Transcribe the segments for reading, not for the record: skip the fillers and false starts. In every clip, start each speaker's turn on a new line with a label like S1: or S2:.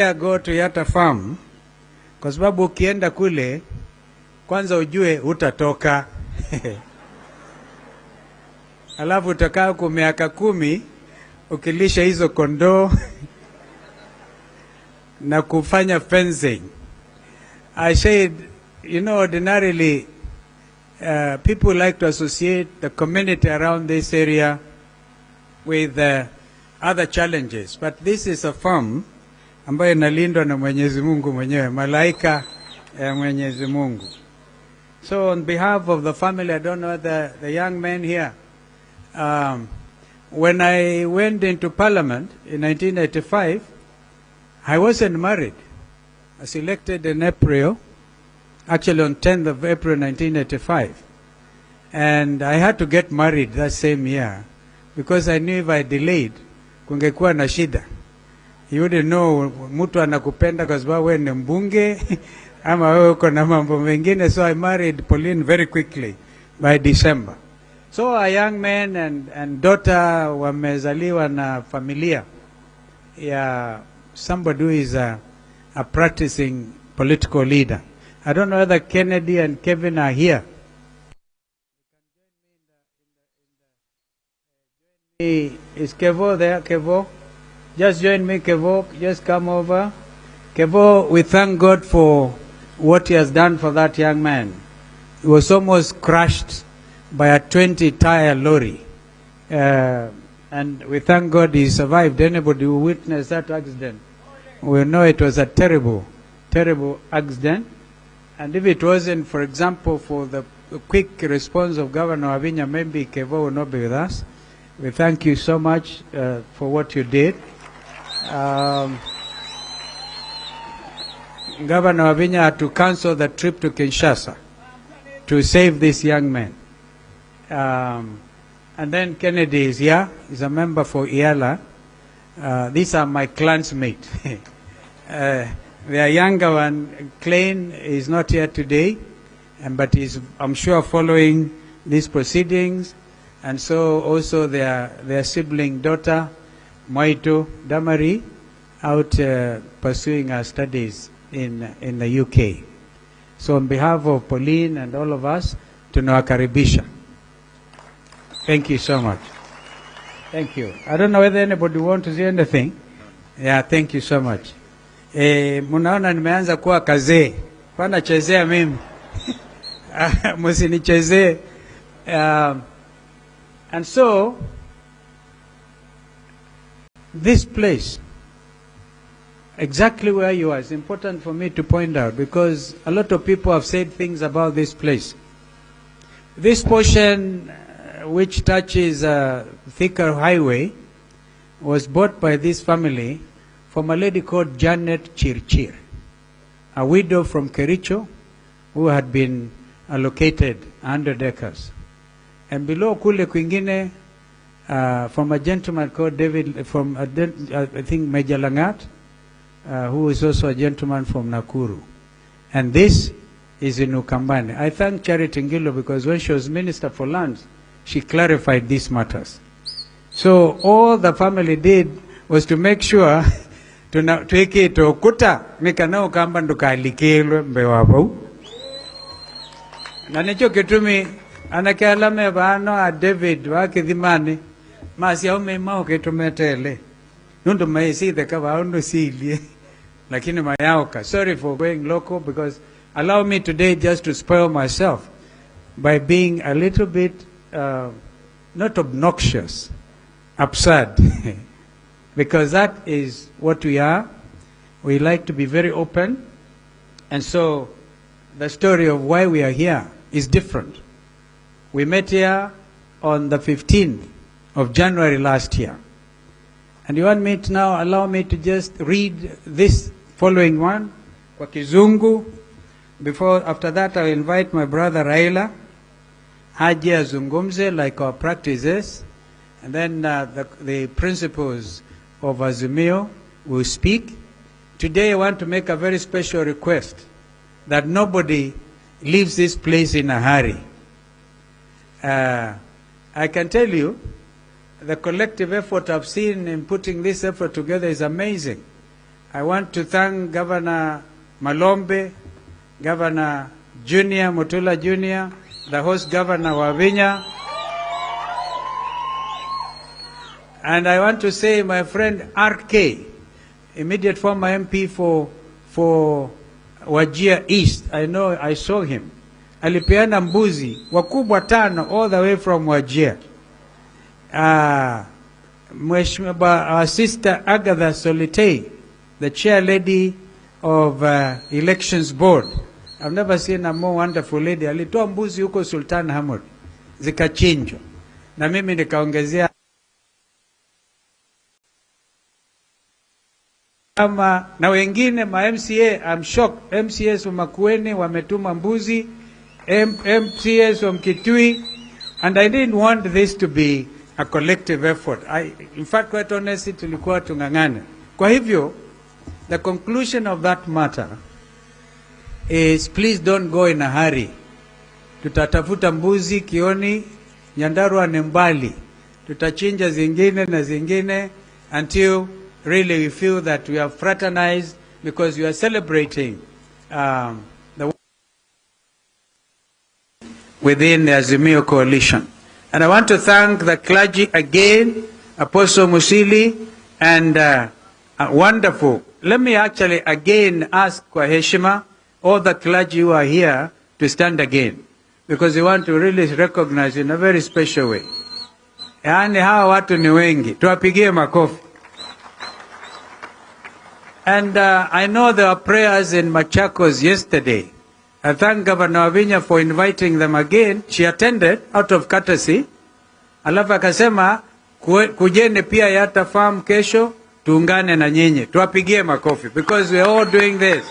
S1: Go to Yata farm kwa sababu ukienda kule kwanza ujue utatoka. Alafu utakaa kwa miaka 10 ukilisha hizo kondoo na kufanya fencing. I said, ordinarily people like to associate the community around this area with other challenges, but this is a farm ambayo inalindwa na Mwenyezi Mungu mwenyewe, malaika ya Mwenyezi Mungu. So on behalf of the family, I don't know the young man here, when I went into Parliament in 1985, I wasn't married. I was elected in April, actually on 10th of April 1985. And I had to get married that same year because I knew if I delayed, kungekuwa na shida. You wouldn't know mtu anakupenda kwa sababu wewe ni mbunge ama wewe uko na mambo mengine. So I married Pauline very quickly by December. So a young man and daughter wamezaliwa na familia ya somebody who is a practicing political leader. I don't know whether Kennedy and Kevin are here. Is Kevo there? Kevo? Just join me, Kevo. Just come over. Kevo, we thank God for what he has done for that young man. He was almost crushed by a 20-tire lorry. And we thank God he survived. Anybody who witnessed that accident will know it was a terrible, terrible accident. And if it wasn't, for example, for the quick response of Governor Avinya, maybe Kevo will not be with us. We thank you so much for what you did. Governor Avinya had to cancel the trip to Kinshasa to save this young man. And then Kennedy is here. He's a member for IALA. These are my clansmates. The younger one, Klein, is not here today, but he's, I'm sure, following these proceedings. And so also their sibling daughter, Moito Damari, out pursuing her studies in the UK. So on behalf of Pauline and all of us, tunawakaribisha. Thank you so much. Thank you. I don't know whether anybody wants to say anything. Yeah, thank you so much. Munaona nimeanza kuwa kazee. Pana chezea mimi. Musinichezee. And so, this place, exactly where you are, is important for me to point out because a lot of people have said things about this place. This portion, which touches Thika Highway, was bought by this family from a lady called Janet Chirchir, a widow from Kericho who had been allocated 100 acres. And below kule kwingine, from a gentleman called David, from I think Major Langat, who is also a gentleman from Nakuru. And this is in Ukambane. I thank Charity Ngilo because when she was Minister for Lands, she clarified these matters. So all the family did was to make sure tuweke to kuta mikana ukamba ndukalikilwe mbewapo. Na nicho kitumi anakialame bano a David wakithimani masi aume mao kitumetele nundu maisi the kaba undo silie lakini mayaoka. Sorry for going local because allow me today just to spoil myself by being a little bit not obnoxious, absurd, because that is what we are. We like to be very open, and so the story of why we are here is different. We met here on the 15th of January last year. And you want me to now allow me to just read this following one, kwa Kizungu. After that, I will invite my brother Raila, Haji Azungumze, like our practice is. And then the principals of Azumio will speak. Today, I want to make a very special request that nobody leaves this place in a hurry. I can tell you, the collective effort I've seen in putting this effort together is amazing. I want to thank Governor Malombe, Governor Junior, Mutula Junior, the host Governor Wavinya. And I want to say my friend RK, immediate former MP for Wajir East. I know, I saw him. Alipeana mbuzi wakubwa 5 all the way from Wajir. Mheshimiwa, our sister Agatha Solitei, the chair lady of elections board. I've never seen a more wonderful lady. Alitoa mbuzi huko Sultan Hamud, zikachinjwa, na mimi nikaongezea na wengine ma MCA. I'm shocked. MCAs wa Makueni wametuma mbuzi, MCAs wa Mkitui, and I didn't want this to be a collective effort. In fact, quite honestly, tulikuwa tungangane. Kwa hivyo, the conclusion of that matter is, please don't go in a hurry. Tutatafuta mbuzi Kioni, Nyandarua ni mbali. Tutachinja zingine na zingine until really we feel that we have fraternized, because we are celebrating the within the Azimio coalition. And I want to thank the clergy again, Apostle Musili, and wonderful. Let me actually again ask kwa heshima all the clergy who are here to stand again, because we want to really recognize in a very special way. Yaani hawa watu ni wengi, tuwapigie makofi. And I know there were prayers in Machakos yesterday. I thank Governor Wavinya for inviting them again. She attended out of courtesy. Alafu akasema kujeni pia Yata Farm kesho, tuungane na nyinyi. Tuwapigie makofi, because we are all doing this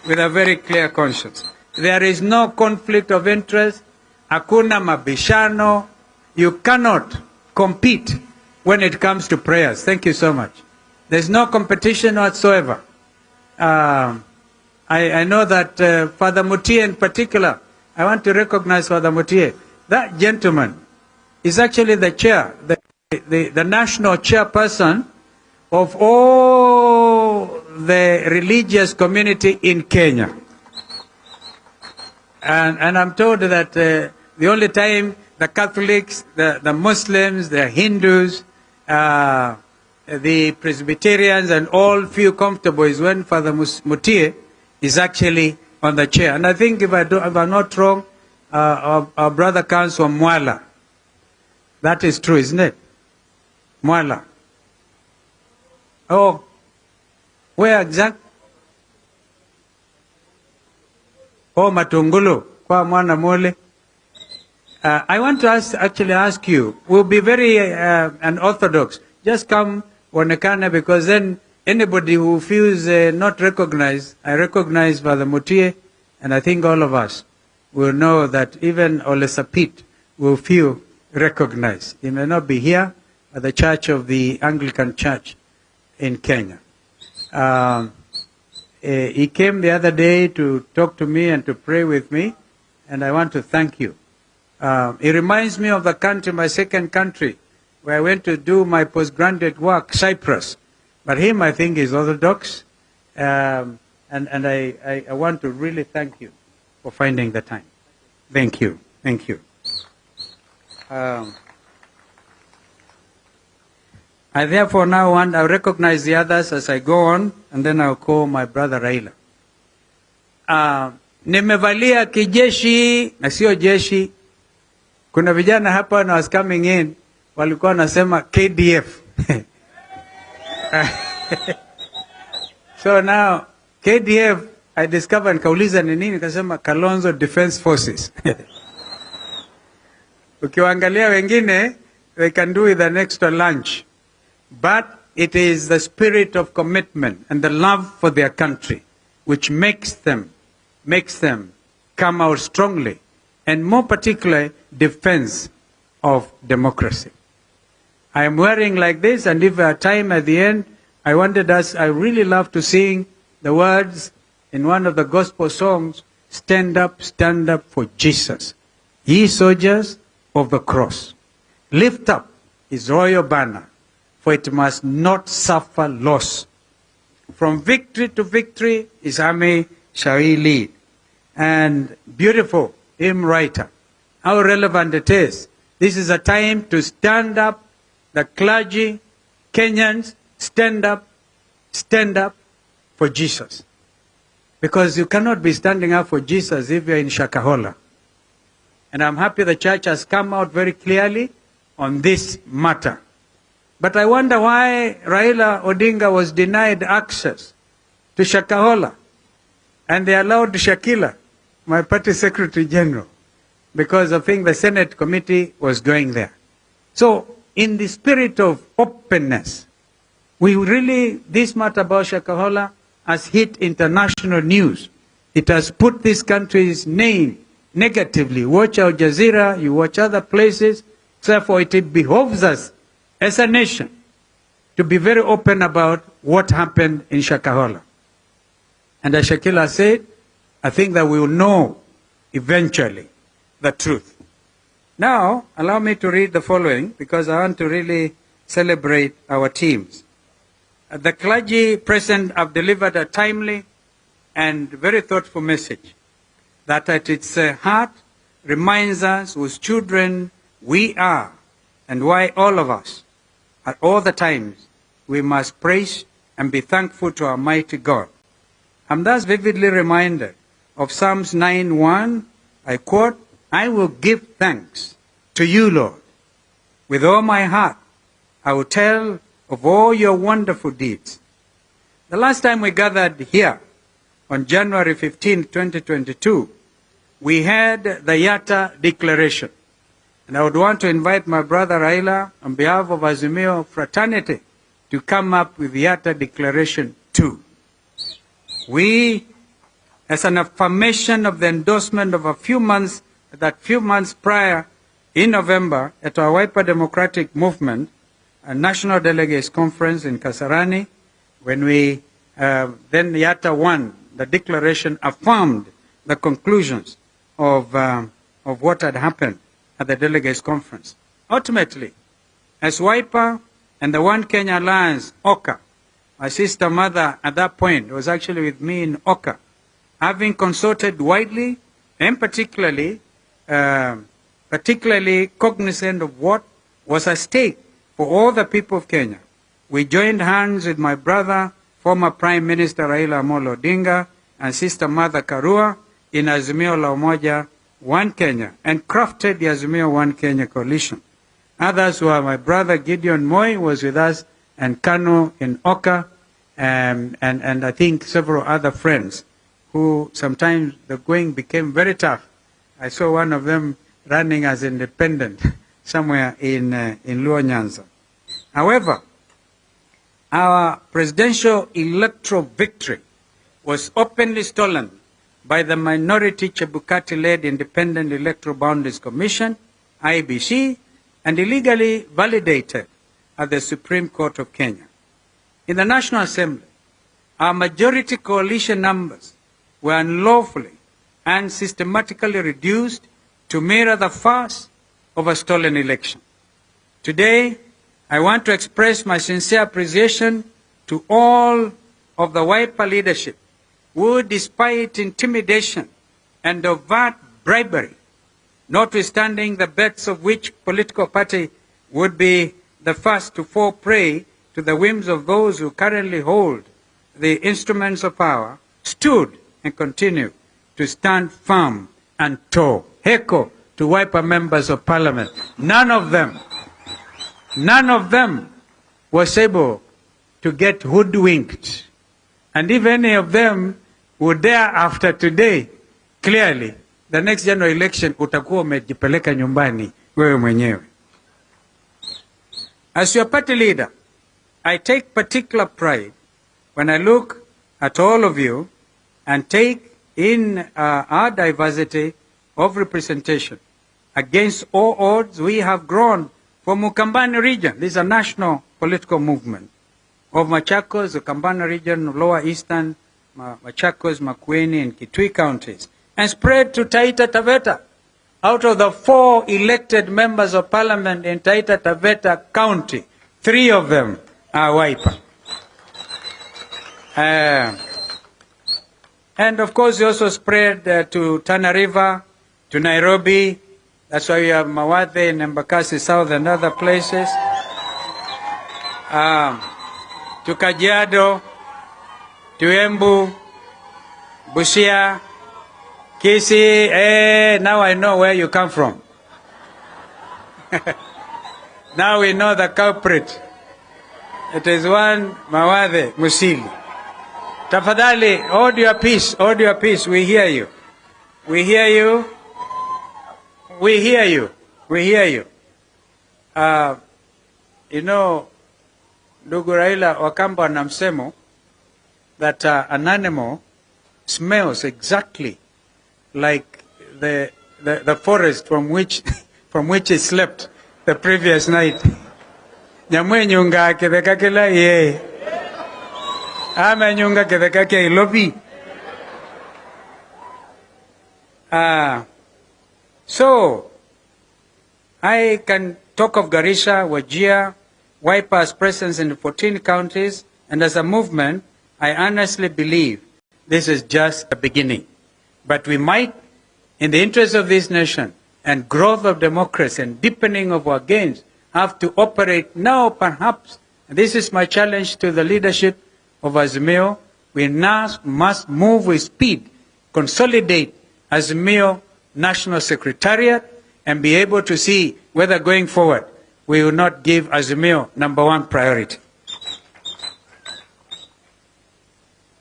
S1: with a very clear conscience. There is no conflict of interest. Hakuna mabishano. You cannot compete when it comes to prayers. Thank you so much. There's no competition whatsoever. I know that Father Mutie in particular, I want to recognize Father Mutie. That gentleman is actually the chair, the national chairperson of all the religious community in Kenya. And I'm told that the only time the Catholics, the Muslims, the Hindus, the Presbyterians and all feel comfortable is when Father Mutie is actually on the chair. And I think if I'm not wrong, our brother comes from Mwala. That is true, isn't it? Mwala. Oh, where exactly? Oh, Matungulu. Kwa mwana mole. I want to actually ask you, we'll be very unorthodox. Just come Wanekana, because then anybody who feels not recognized, I recognize Father Mutie, and I think all of us will know that even Olesapit will feel recognized. He may not be here at the Church of the Anglican Church in Kenya. He came the other day to talk to me and to pray with me, and I want to thank you. It reminds me of the country, my second country, where I went to do my postgraduate work, Cyprus. But him, I think, is Orthodox. And I want to really thank you for finding the time. Thank you. Thank you. I therefore now I'll recognize the others as I go on, and then I'll call my brother Raila. Nimevalia kijeshi na sio jeshi. Kuna vijana hapa when I was coming in, walikuwa nasema KDF. So now, KDF, I discovered, kauliza ni nini, kasema Kalonzo Defense Forces. Ukiwaangalia wengine, they can do with an extra lunch. But it is the spirit of commitment and the love for their country which makes them come out strongly, and more particularly, defense of democracy. I am wearing like this, and if at time at the end, I really love to sing the words in one of the gospel songs, stand up for Jesus. Ye soldiers of the cross, lift up his royal banner, for it must not suffer loss. From victory to victory, his army shall he lead. And beautiful hymn writer, how relevant it is. This is a time to stand up, the clergy, Kenyans, stand up for Jesus. Because you cannot be standing up for Jesus if you're in Shakahola. And I'm happy the church has come out very clearly on this matter. But I wonder why Raila Odinga was denied access to Shakahola. And they allowed Shakila, my party secretary general, because I think the Senate committee was going there. So, in the spirit of openness, this matter about Shakahola has hit international news. It has put this country's name negatively. Watch Al Jazeera, you watch other places. Therefore, it behoves us as a nation to be very open about what happened in Shakahola. And as Shakila said, I think that we will know eventually the truth. Now, allow me to read the following because I want to really celebrate our teams. The clergy present have delivered a timely and very thoughtful message that at its heart reminds us whose children we are and why all of us, at all the times, we must praise and be thankful to Almighty God. I'm thus vividly reminded of Psalms 9:1. I quote, I will give thanks to you, Lord. With all my heart, I will tell of all your wonderful deeds. The last time we gathered here, on January 15, 2022, we had the Yatta Declaration. And I would want to invite my brother Raila, on behalf of Azimio Fraternity, to come up with the Yatta Declaration 2. We, as an affirmation of the endorsement of a few months prior, in November, at our Wiper Democratic Movement, a national delegates conference in Kasarani, when we then Yatta 1, the declaration affirmed the conclusions of what had happened at the delegates conference. Ultimately, as Wiper and the One Kenya Alliance, Oka, my sister mother at that point was actually with me in Oka, having consulted widely and particularly cognizant of what was at stake for all the people of Kenya, we joined hands with my brother, former Prime Minister Raila Amolo Odinga, and Sister Mother Karua in Azimio la Umoja One Kenya, and crafted the Azimio One Kenya coalition. Others were my brother Gideon Moi was with us, and Kanu in Oka, and I think several other friends who sometimes the going became very tough. I saw one of them running as independent somewhere in Luo Nyanza. However, our presidential electoral victory was openly stolen by the minority Chebukati-led Independent Electoral Boundaries Commission, IEBC, and illegally validated at the Supreme Court of Kenya. In the National Assembly, our majority coalition numbers were unlawfully and systematically reduced to mirror the farce of a stolen election. Today, I want to express my sincere appreciation to all of the Wiper leadership who, despite intimidation and overt bribery, notwithstanding the bets of which political party would be the first to fall prey to the whims of those who currently hold the instruments of power, stood and continue to stand firm and tall. Heko to Wiper members of parliament. None of them was able to get hoodwinked. And if any of them would dare after today, clearly, the next general election utakuwa umejipeleka nyumbani wewe mwenyewe. As your party leader, I take particular pride when I look at all of you and take in our diversity of representation. Against all odds, we have grown from Ukambani region. This is a national political movement of Machakos, the Ukambani region, Lower Eastern, Machakos, Makueni, and Kitui counties, and spread to Taita Taveta. Out of the 4 elected members of parliament in Taita Taveta County, 3 of them are Wiper. And of course, we also spread to Tana River, to Nairobi. That's why we have Mawathe in Embakasi South and other places. To Kajiado, to Embu, Busia, Kisii. Now I know where you come from. Now we know the culprit. It is one Mawathe Musili. Tafadhali, hold your peace, hold your peace. We hear you. We hear you. We hear you. We hear you. You know, ndugu Raila Wakamba na msemo that an animal smells exactly like the forest from which he slept the previous night. Nyamwe nyunga kitheka kila ye. Ama nyunga kitheka kia ilobi. So, I can talk of Garissa, Wajir, Wiper's presence in 14 counties, and as a movement, I honestly believe this is just the beginning. But we might, in the interest of this nation and growth of democracy and deepening of our gains, have to operate now perhaps. And this is my challenge to the leadership of Azimio. We now must move with speed, consolidate Azimio National Secretariat, and be able to see whether going forward we will not give Azimio #1 priority.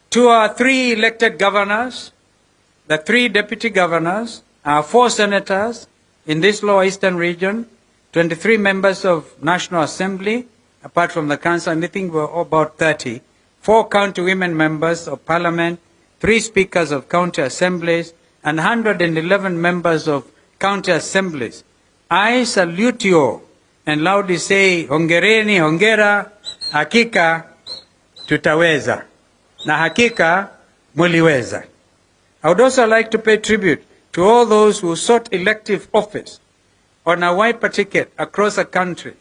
S1: To our 3 elected governors, the 3 deputy governors, our 4 senators in this lower eastern region, 23 members of National Assembly, apart from the council, I think we're about 30, 4 county women members of parliament, 3 speakers of county assemblies, and 111 members of county assemblies. I salute you all and loudly say, hongereni, hongera, hakika tutaweza. Na hakika muliweza. I would also like to pay tribute to all those who sought elective office on a Wiper ticket across the country,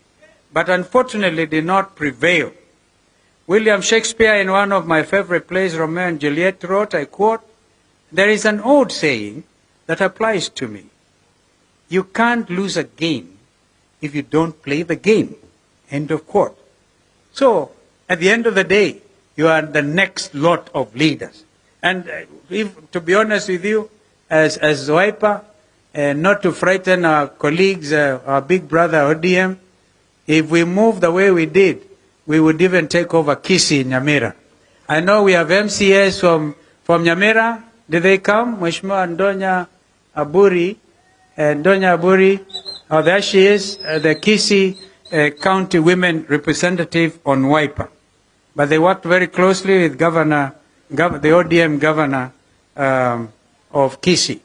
S1: but unfortunately did not prevail. William Shakespeare, in one of my favorite plays, Romeo and Juliet, wrote, I quote, "There is an old saying that applies to me. You can't lose a game if you don't play the game." End of quote. So, at the end of the day, you are the next lot of leaders. And to be honest with you, as Wiper, not to frighten our colleagues, our big brother ODM, if we move the way we did, we would even take over Kisii in Nyamira. I know we have MCAs from Nyamira. Did they come? Mheshimiwa Ndonya Aburi, oh, there she is, the Kisii County Women Representative on Wiper. But they worked very closely with the ODM governor of Kisii.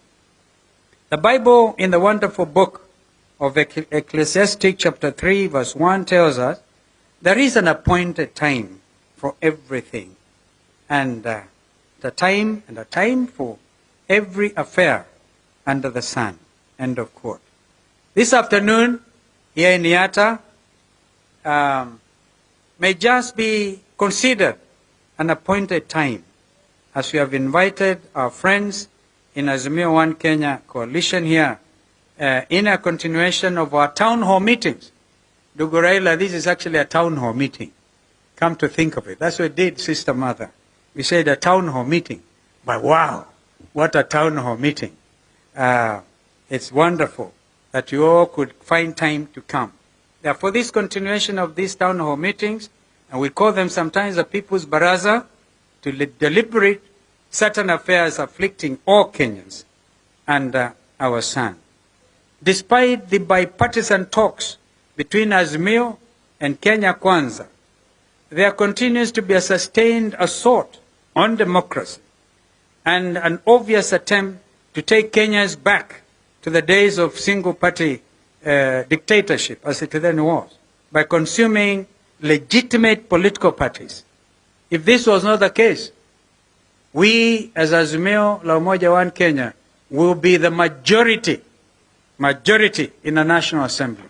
S1: The Bible, in the wonderful book of Ecclesiastes chapter 3 verse 1 tells us, there is an appointed time for everything, and a time for every affair under the sun. End of quote. This afternoon, here in Niata, may just be considered an appointed time, as we have invited our friends in Azimio One Kenya Coalition here in a continuation of our town hall meetings. Ndugu Raila, this is actually a town hall meeting. Come to think of it. That's what we did, Sister Mother. We said a town hall meeting. But wow, what a town hall meeting. It's wonderful that you all could find time to come. Therefore, this continuation of these town hall meetings, and we call them sometimes the People's Baraza, to deliberate certain affairs afflicting all Kenyans under our sun. Despite the bipartisan talks between Azimio and Kenya Kwanza, there continues to be a sustained assault on democracy and an obvious attempt to take Kenyans back to the days of single-party dictatorship, as it then was, by consuming legitimate political parties. If this was not the case, we, as Azimio la Umoja One Kenya, will be the majority in the National Assembly.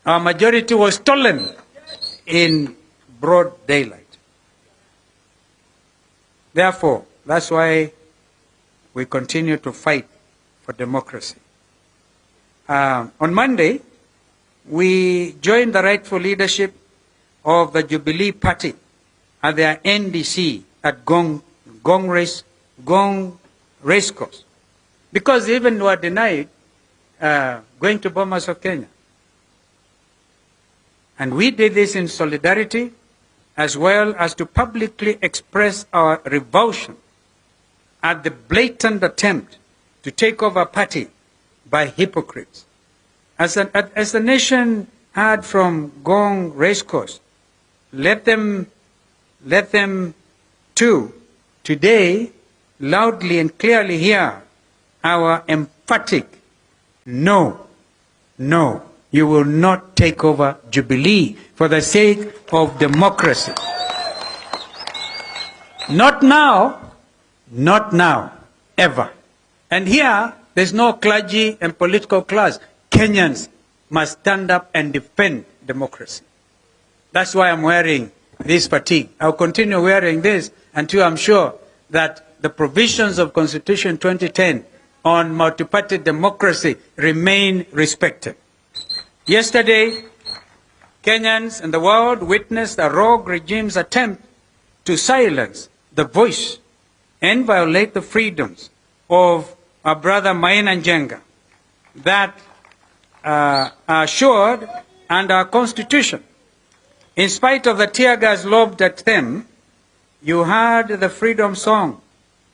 S1: Our majority was stolen in broad daylight. Therefore, that's why we continue to fight for democracy. On Monday, we joined the rightful leadership of the Jubilee Party at their NDC at Gong Racecourse, because they even were denied going to Bomas of Kenya. And we did this in solidarity, as well as to publicly express our revulsion at the blatant attempt to take over a party by hypocrites. As the nation heard from Gong Racecourse, let them too today loudly and clearly hear our emphatic no, no, you will not take over Jubilee for the sake of democracy. Not now, not now, ever. And here, there's no clergy and political class. Kenyans must stand up and defend democracy. That's why I'm wearing this fatigue. I'll continue wearing this until I'm sure that the provisions of Constitution 2010 on multi-party democracy remain respected. Yesterday, Kenyans and the world witnessed a rogue regime's attempt to silence the voice and violate the freedoms of our brother Maina Njenga that are assured under our Constitution. In spite of the tear gas lobbed at them, you heard the freedom song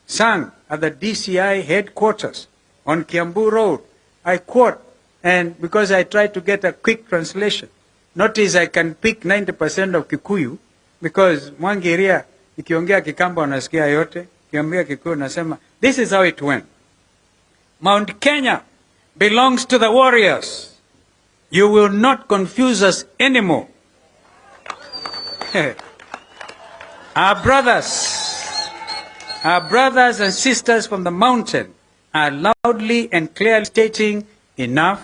S1: sung at the DCI headquarters on Kiambu Road. I quote, and because I tried to get a quick translation, notice I can pick 90% of Kikuyu, because Mwangiria, ikiongea Kikamba unasikia yote, ikiongea Kikuyu nasema, this is how it went. Mount Kenya belongs to the warriors. You will not confuse us anymore. Our brothers and sisters from the mountain are loudly and clearly stating enough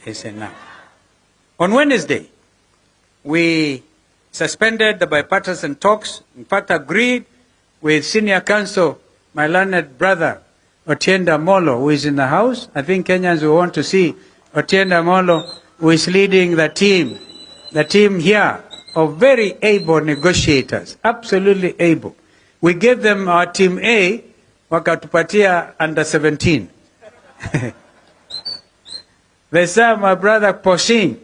S1: is enough. On Wednesday, we suspended the bipartisan talks, in fact agreed with senior counsel, my learned brother, Otienda Molo, who is in the House. I think Kenyans will want to see Otienda Molo, who is leading the team here of very able negotiators, absolutely able. We gave them our team A, wakatupatia under 17. There's my brother Poshin,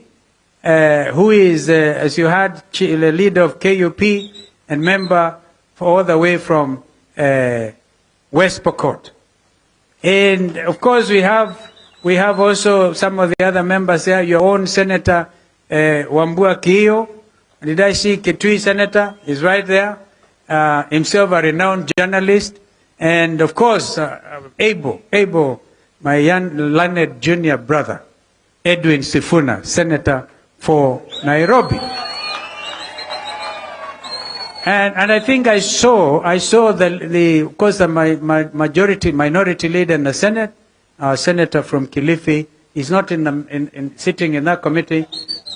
S1: who is, as you heard, the leader of KUP and member all the way from West Pokot. And of course we have also some of the other members there, your own Senator Wambua Kiyo. Did I see Kitui Senator? He's right there. Himself a renowned journalist. And of course, able, my young learned junior brother, Edwin Sifuna, Senator for Nairobi. And I think I saw of course the minority leader in the Senate, our senator from Kilifi. He's not sitting in that committee,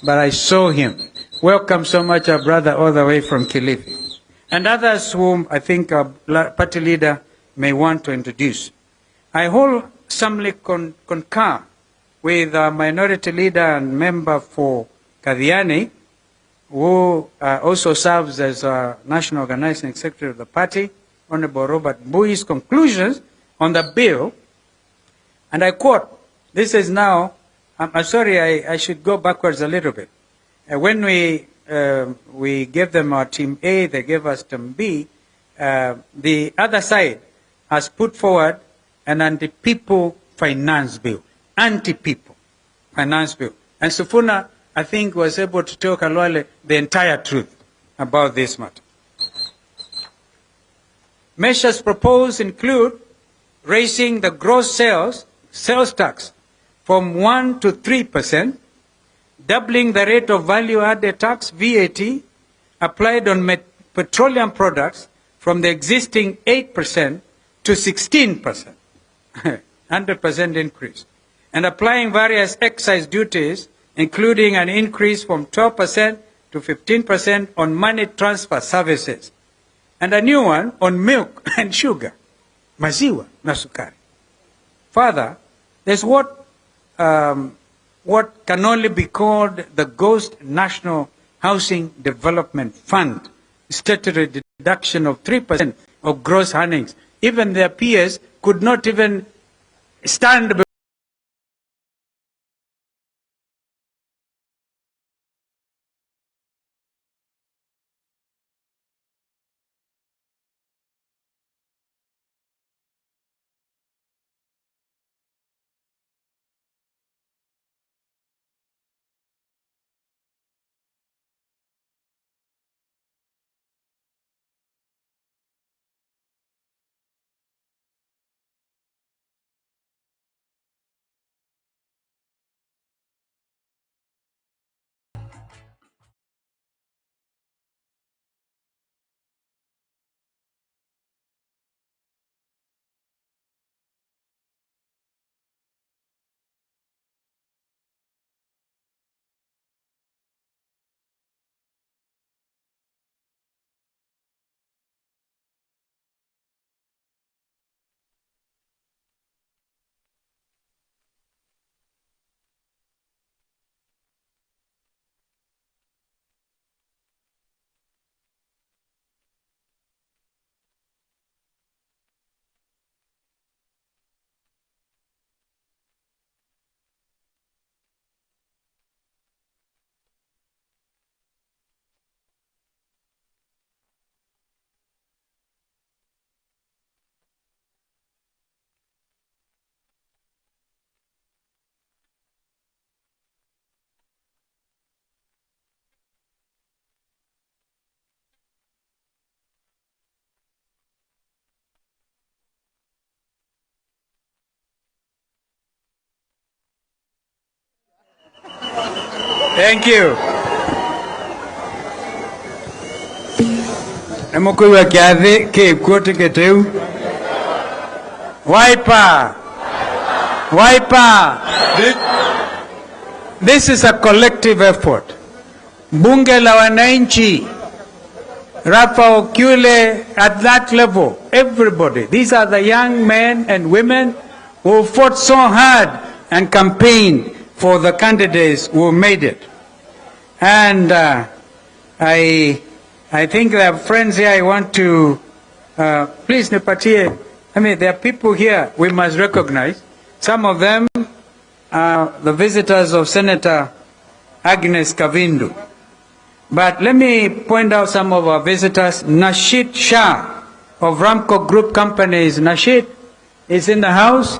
S1: but I saw him. Welcome so much, our brother, all the way from Kilifi. And others whom I think our party leader may want to introduce. I wholesomely concur with our minority leader and member for Kadhiani, who also serves as our national organizing secretary of the party, Honorable Robert Mbui's conclusions on the bill. And I quote, this is now, I'm sorry, I should go backwards a little bit. When we gave them our team A, they gave us team B, the other side has put forward an anti-people finance bill. Anti-people finance bill. And Sifuna, I think, was able to tell Kalwale the entire truth about this matter. Measures proposed include raising the gross sales tax from 1% to 3%, doubling the rate of value-added tax, VAT, applied on petroleum products from the existing 8% to 16%, 100% increase, and applying various excise duties, including an increase from 12% to 15% on money transfer services. and a new one on milk and sugar, maziwa na sukari. Further, there's what can only be called the Ghost National Housing Development Fund, statutory deduction of 3% of gross earnings. Even their peers could not even stand. Thank you. Namukuwa kiathi ke kote keteu. Wiper. This is a collective effort. Bunge la wananchi, Rafa Okule at that level, everybody. These are the young men and women who fought so hard and campaigned for the candidates who made it. And I think there are friends here I want to, please nipatie, there are people here we must recognize. Some of them are the visitors of Senator Agnes Kavindu. But let me point out some of our visitors. Nashid Shah of Ramco Group Companies. Nashid is in the house.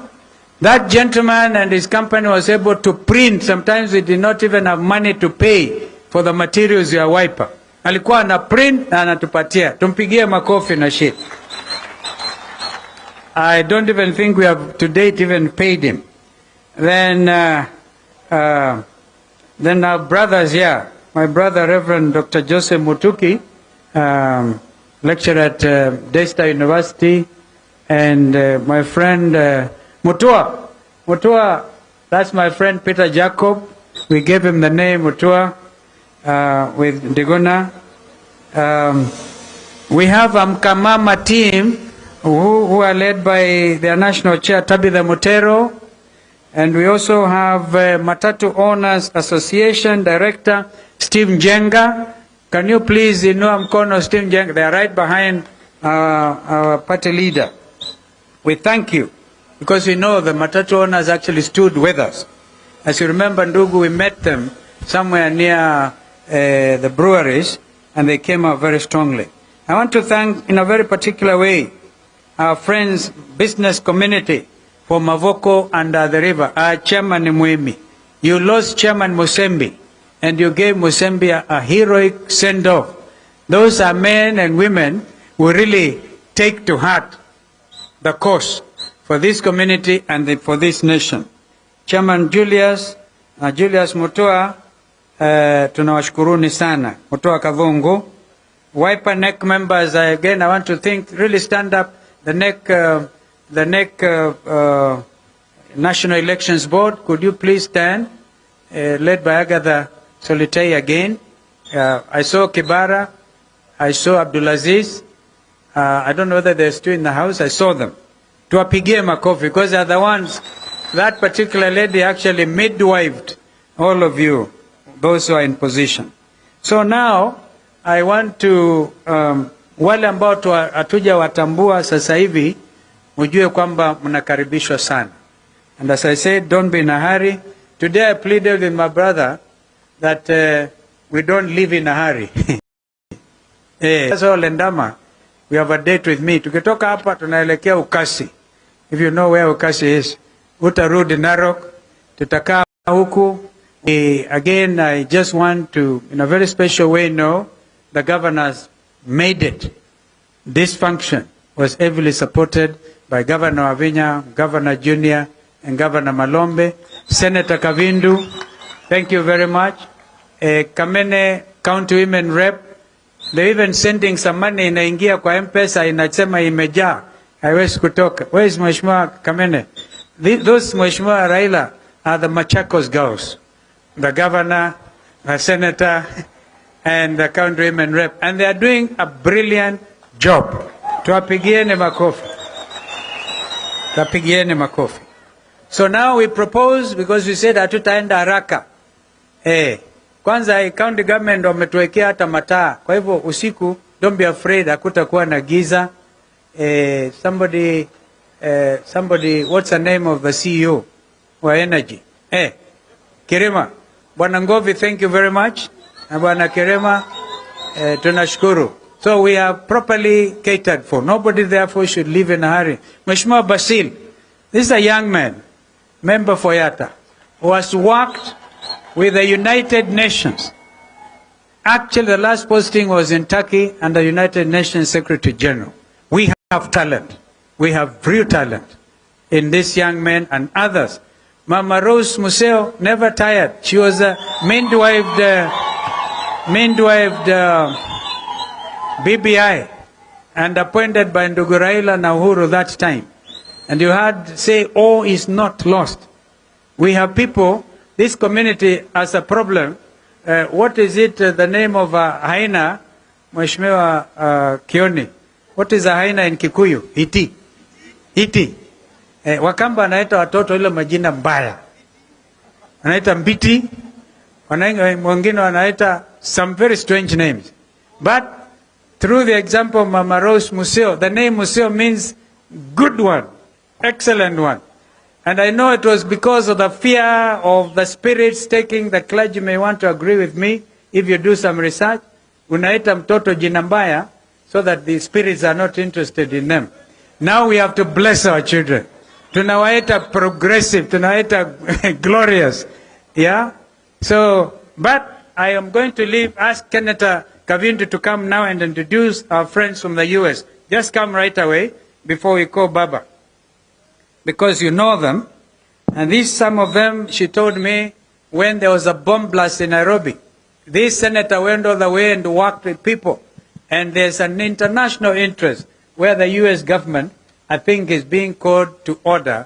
S1: That gentleman and his company was able to print. Sometimes we did not even have money to pay for the materials ya wiper. Alikuwa na print na anatupatia. Tumpigie makofi Nashid. I don't even think we have to date even paid him. Then our brothers here. My brother Reverend Dr. Joseph Mutuki, lecturer at Daystar University, and my friend Mutua, that's my friend Peter Jacob. We gave him the name Mutua with Diguna. We have Mkamama team who are led by their national chair Tabitha Mutero, and we also have Matatu Owners Association Director Steve Njenga. Can you please Inua Mkono Steve Njenga? They are right behind our party leader. We thank you because we know the Matatu owners actually stood with us. As you remember, Ndugu, we met them somewhere near the breweries and they came out very strongly. I want to thank in a very particular way our friends, business community for Mavoko and the river. Our chairman Mwemi. You lost Chairman Musembi and you gave Musembi a heroic send-off. Those are men and women who really take to heart the cause for this community and for this nation. Chairman Julius Mutua, tunawashukuruni sana. Mutua Kavungu. Wiper NEC members, again, I want to really stand up. The NEC National Elections Board, could you please stand? Led by Agatha Solitei again. I saw Kibara, I saw Abdulaziz, I don't know whether they're still in the house. I saw them. Tuwapigie makofi, because they're the ones, that particular lady actually midwifed all of you, those who are in position. So now, I want to, wale ambao hatuja watambua sasa hivi, mjue kwamba mnakaribishwa sana. And as I said, don't be in a hurry. Today I pleaded with my brother that we don't live in a hurry. That's all, Lendama. We have a date with me. Tukitoka hapa tunaelekea Ukasi. If you know where Ukasi is, utarudi Narok, tutakaa huku. Again, I just want to, in a very special way, know the governors made it. This function was heavily supported by Governor Avinya, Governor Junior, and Governor Malombe. Senator Kavindu, thank you very much. Kamene County Women Rep, they're even sending some money inaingia kwa M-Pesa, inasema imejaa, haiwezi kutoka. Where is Mheshimiwa Kamene? Those Mheshimiwa Raila are the Machakos girls. The governor, the senator, and the county women rep. And they are doing a brilliant job. Tuwapigieni makofi. Tuwapigieni makofi. So now we propose, because we said hatutaenda haraka. Kwanza county government wametuwekea hata mataa. Kwa hivyo usiku, don't be afraid, hakutakuwa na giza. Somebody, what's the name of the CEO wa energy? Kirima. Bwana Ngovi, thank you very much. Na Bwana Kirima, tunashukuru. So we are properly catered for. Nobody therefore should live in a hurry. Mheshimiwa Basil, this is a young man, member for Yata, who has worked with the United Nations. Actually, the last posting was in Turkey under United Nations Secretary General. We have talent. We have real talent in this young man and others. Mama Rose Museo never tired. She was midwifed BBI and appointed by Ndugu Raila na Uhuru that time. And you had say, all is not lost. We have people, this community has a problem. What is it, the name of a haina, Mheshimiwa Kioni? What is a haina in Kikuyu? Iti. Iti. Wakamba anaita watoto ile majina mbaya. Anaita Mbiti, wengine wanaita some very strange names. But through the example of Mama Rose Museo, the name Museo means good one, excellent one. And I know it was because of the fear of the spirits taking, the clergy may want to agree with me, if you do some research, unaita mtoto jina mbaya, so that the spirits are not interested in them. Now we have to bless our children. Tunawaita progressive, tunawaita glorious. Yeah? So, but I am going to ask Senator Kavindu to come now and introduce our friends from the US. Just come right away before we call Baba. Because you know them. And these, some of them, she told me, when there was a bomb blast in Nairobi, this senator went all the way and worked with people. And there's an international interest where the US government, I think, is being called to order